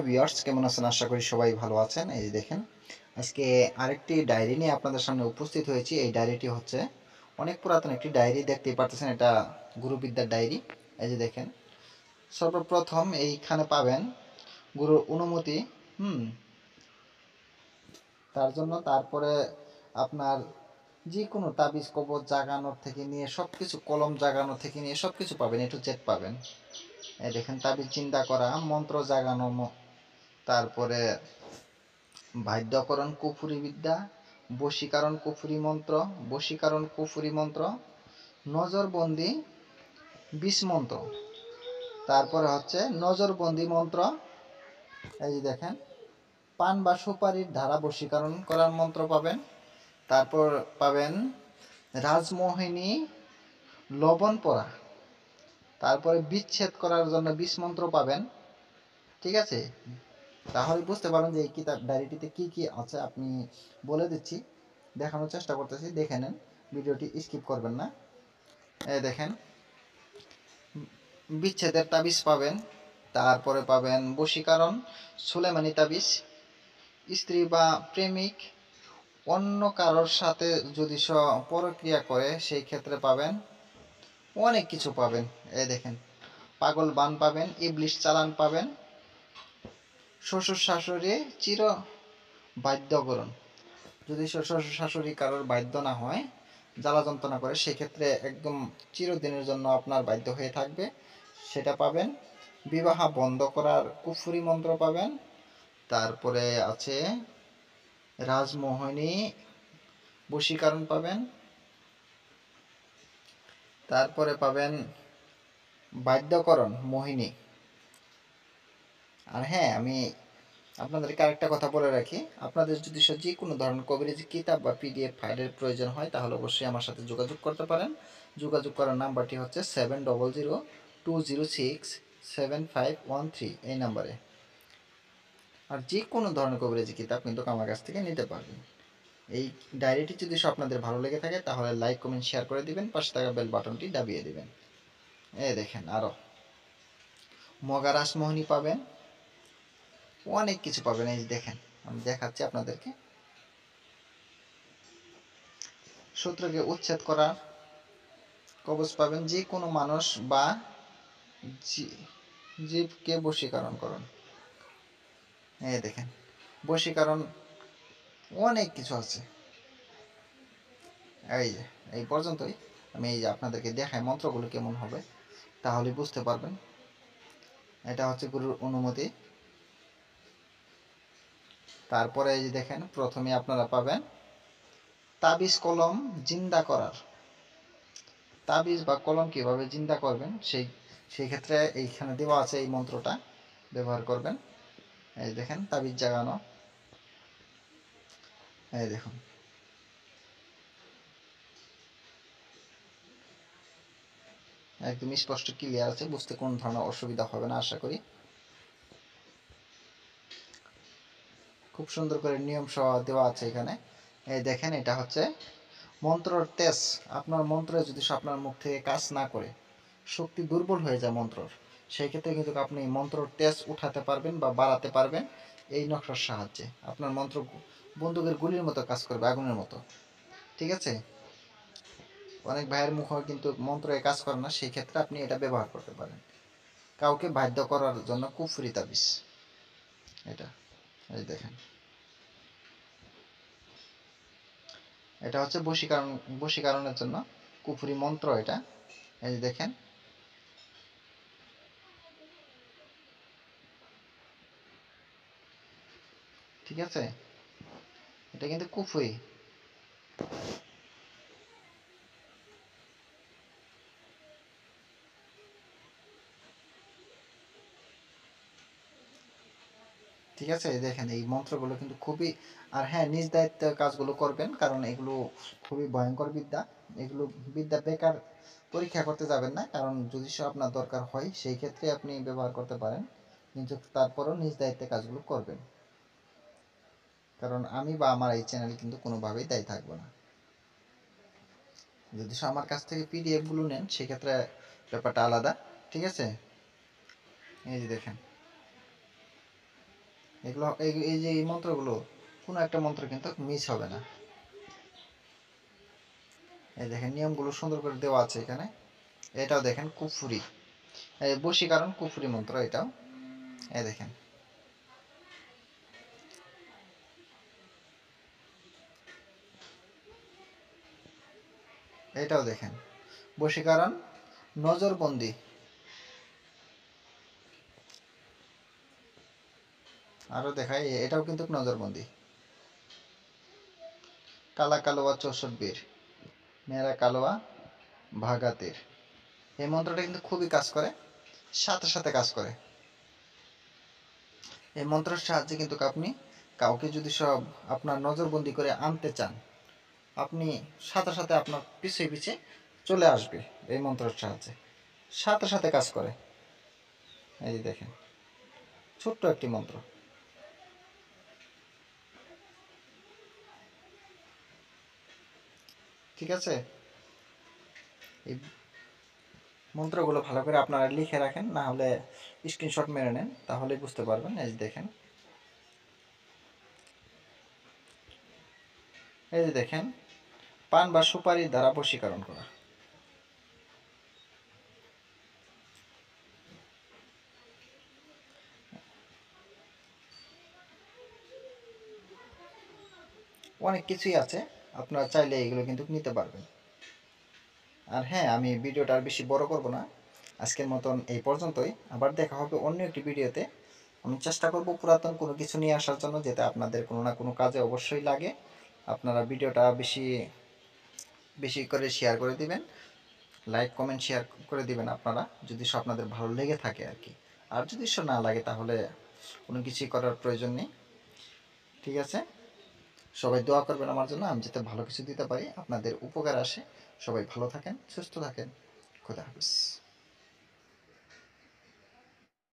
Viewers, কেমন আছেন? আশা করি সবাই ভালো আছেন। এই যে দেখেন, আজকে আরেকটি ডায়েরি নিয়ে আপনাদের সামনে উপস্থিত হয়েছি। এই ডায়েরিটি হচ্ছে অনেক পুরাতন একটি ডায়েরি। দেখতেই পারতেছেন, এটা গুরুবিদ্যার ডায়েরি। এই যে দেখেন, সর্বপ্রথম এইখানে পাবেন গুরুর অনুমতি। হুম তার জন্য তারপরে আপনার যে কোনো তাবিজ কবজ জাগানোর থেকে নিয়ে সব কিছু, কলম জাগানো থেকে নিয়ে সব কিছু পাবেন, A to Z পাবেন। এই দেখেন, তাবিজ চিন্তা করা, মন্ত্র জাগানো, তারপরে বাদ্যকরণ কুফুরি বিদ্যা, বশীকরণ কুফুরি মন্ত্র, নজরবন্দি 20 মন্ত্র, তারপরে হচ্ছে নজরবন্দি মন্ত্র। এই যে দেখেন, পান বা সুপারির দ্বারা বশীকরণ করার মন্ত্র পাবেন। তারপর পাবেন রাজমোহিনী লবণ পড়া, তারপরে বিচ্ছেদ করার জন্য 20 মন্ত্র পাবেন। ঠিক আছে, তাহলে বুঝতে পারেন যে এই কিতাব ডায়েরিটিতে কি কি আছে। আপনি বলে দিচ্ছি, দেখানোর চেষ্টা করতেছি, দেখে নেন, ভিডিওটি স্কিপ করবেন না। এই দেখেন, বিচ্ছেদের তাবিজ পাবেন, তারপরে পাবেন বশীকরণ, সুলেমানি তাবিজ, স্ত্রী বা প্রেমিক অন্য কারোর সাথে যদি পরক্রিয়া করে সেই ক্ষেত্রে পাবেন, অনেক কিছু পাবেন। এই দেখেন, পাগল বান পাবেন, ইবলিশ চালান পাবেন, শ্বশুর শাশুড়ি চির বাধ্যকরণ, যদি শ্বশুর শাশুড়ি কারোর বাধ্য না হয়, জ্বালা যন্ত্রণা করে, সেক্ষেত্রে একদম চিরদিনের জন্য আপনার বাধ্য হয়ে থাকবে, সেটা পাবেন। বিবাহ বন্ধ করার কুফরি মন্ত্র পাবেন। তারপরে আছে রাজমোহিনী বশীকরণ পাবেন। তারপরে পাবেন বাধ্যকরণ মোহিনী। আর হ্যাঁ, আমি আপনাদেরকে আরেকটা কথা বলে রাখি, আপনাদের যদি যে কোনো ধরনের কবিরাজি কিতাব বা পিডিএফ ফাইলের প্রয়োজন হয়, তাহলে অবশ্যই আমার সাথে যোগাযোগ করতে পারেন। যোগাযোগ করার নাম্বারটি হচ্ছে 7002067513, এই নাম্বারে। আর যে কোনো ধরনের কবিরাজি কিতাব কিন্তু আমার কাছ থেকে নিতে পারবেন। এই ডায়েরিটি যদি আপনাদের ভালো লেগে থাকে, তাহলে লাইক কমেন্ট শেয়ার করে দিবেন, পাশে থাকা বেল বাটনটি দাবিয়ে দিবেন। এই দেখেন, আরও মগারাস মোহিনী পাবেন, অনেক কিছু পাবেন। এই দেখেন, আমি দেখাচ্ছি আপনাদেরকে। শত্রুকে উচ্ছেদ করার কবচ পাবেন, যে কোনো মানুষ বা জীবকে বশীকরণ করুন। এই দেখেন, বশীকরণ অনেক কিছু আছে। এই যে এই পর্যন্তই। আমি এই যে আপনাদেরকে দেখাই মন্ত্রগুলো কেমন হবে, তাহলে বুঝতে পারবেন। এটা হচ্ছে গুরুর অনুমতি। তারপরে এই যে দেখেন, প্রথমে আপনারা পাবেন তাবিজ কলম জিন্দা করার। তাবিজ বা কলম কিভাবে জিন্দা করবেন, সেই ক্ষেত্রে এইখানে দেওয়া আছে, এই মন্ত্রটা ব্যবহার করবেন। এই দেখেন, তাবিজ জাগানো। এই দেখুন, একদম স্পষ্ট ক্লিয়ার আছে, বুঝতে কোনো ধরনের অসুবিধা হবে না আশা করি। খুব সুন্দর করে নিয়ম সহ দেওয়া আছে এখানে। এই দেখেন, এটা হচ্ছে মন্ত্রর তেজ। আপনার মন্ত্রে যদি আপনার মুখ থেকে কাজ না করে, শক্তি দুর্বল হয়ে যায় মন্ত্রর, সেই ক্ষেত্রে কিন্তু আপনি মন্ত্রর তেজ উঠাতে পারবেন বা বাড়াতে পারবেন এই নকশার সাহায্যে। আপনার মন্ত্র বন্দুকের গুলির মতো কাজ করবে, আগুনের মতো। ঠিক আছে, অনেক ভাইয়ের মুখে কিন্তু মন্ত্র কাজ করে না, সেই ক্ষেত্রে আপনি এটা ব্যবহার করতে পারেন। কাউকে বাধ্য করার জন্য কুফরি তাবিজ এটা। এই দেখেন, এটা হচ্ছে বশীকরণের জন্য কুফরি মন্ত্র এটা। এই যে দেখেন, ঠিক আছে, এটা কিন্তু কুফরি। ঠিক আছে, দেখেন এই মন্ত্রগুলো কিন্তু খুবই, আর হ্যাঁ, নিজ দায়িত্বে কাজগুলো করবেন, কারণ এগুলো খুবই ভয়ঙ্কর বিদ্যা। এগুলো বিদ্যা বেকার পরীক্ষা করতে যাবেন না, কারণ যদি আপনার দরকার হয় সেই ক্ষেত্রে আপনি ব্যবহার করতে পারেন, কিন্তু তারপরও নিজ দায়িত্বে কাজগুলো করবেন, কারণ আমি বা আমার এই চ্যানেল কিন্তু কোনোভাবেই দায়ী থাকবো না। যদি আমার কাছ থেকে পিডিএফগুলো নেন, সেক্ষেত্রে ব্যাপারটা আলাদা। ঠিক আছে, এই যে দেখেন, এগুলো এই যে এই মন্ত্রগুলো কোনো একটা মন্ত্র কিন্তু মিস হবে না। এই দেখেন নিয়মগুলো সুন্দর করে দেওয়া আছে এখানে। এটাও দেখেন কুফুরি, এই বশীকরণ কুফুরি মন্ত্র এটাও। এই দেখেন এটাও দেখেন বশীকরণ নজরবন্দি। আরও দেখাই, এটাও কিন্তু নজরবন্দি। কালা কালোয়া 64 মেরা কালোয়া ভাগাতের, এই মন্ত্রটা কিন্তু খুবই কাজ করে, সাথে সাথে কাজ করে। এই মন্ত্রের সাহায্যে কিন্তু আপনি কাউকে যদি সব আপনার নজরবন্দি করে আনতে চান, আপনি সাথে সাথে আপনার পিছে পিছে চলে আসবে এই মন্ত্রের সাহায্যে, সাথে সাথে কাজ করে। এই দেখেন ছোট্ট একটি মন্ত্র, ঠিক আছে। এই মন্ত্রগুলো ভালো করে আপনারা লিখে রাখেন, না হলে স্ক্রিনশট মেরে নেন, তাহলেই বুঝতে পারবেন। এই যে দেখেন, এই যে দেখেন পান বা সুপারির দ্বারা বশীকরণ করা। অনেক কিছুই আছে, আপনারা চাইলে এগুলো কিন্তু নিতে পারবেন। আর হ্যাঁ, আমি ভিডিওটা আর বেশি বড় করব না, আজকের মতন এই পর্যন্তই। আবার দেখা হবে অন্য একটি ভিডিওতে। আমি চেষ্টা করব পুরাতন কোনো কিছু নিয়ে আসার জন্য, যাতে আপনাদের কোনো না কোনো কাজে অবশ্যই লাগে। আপনারা ভিডিওটা বেশি বেশি করে শেয়ার করে দিবেন, লাইক কমেন্ট শেয়ার করে দিবেন আপনারা, যদি আপনাদের ভালো লেগে থাকে আর কি। আর যদি না লাগে তাহলে কোনো কিছুই করার প্রয়োজন নেই, ঠিক আছে। সবাই দোয়া করবেন আমার জন্য, আমি যাতে ভালো কিছু দিতে পারি, আপনাদের উপকার আসে। সবাই ভালো থাকেন, সুস্থ থাকেন। খোদা হাফেজ।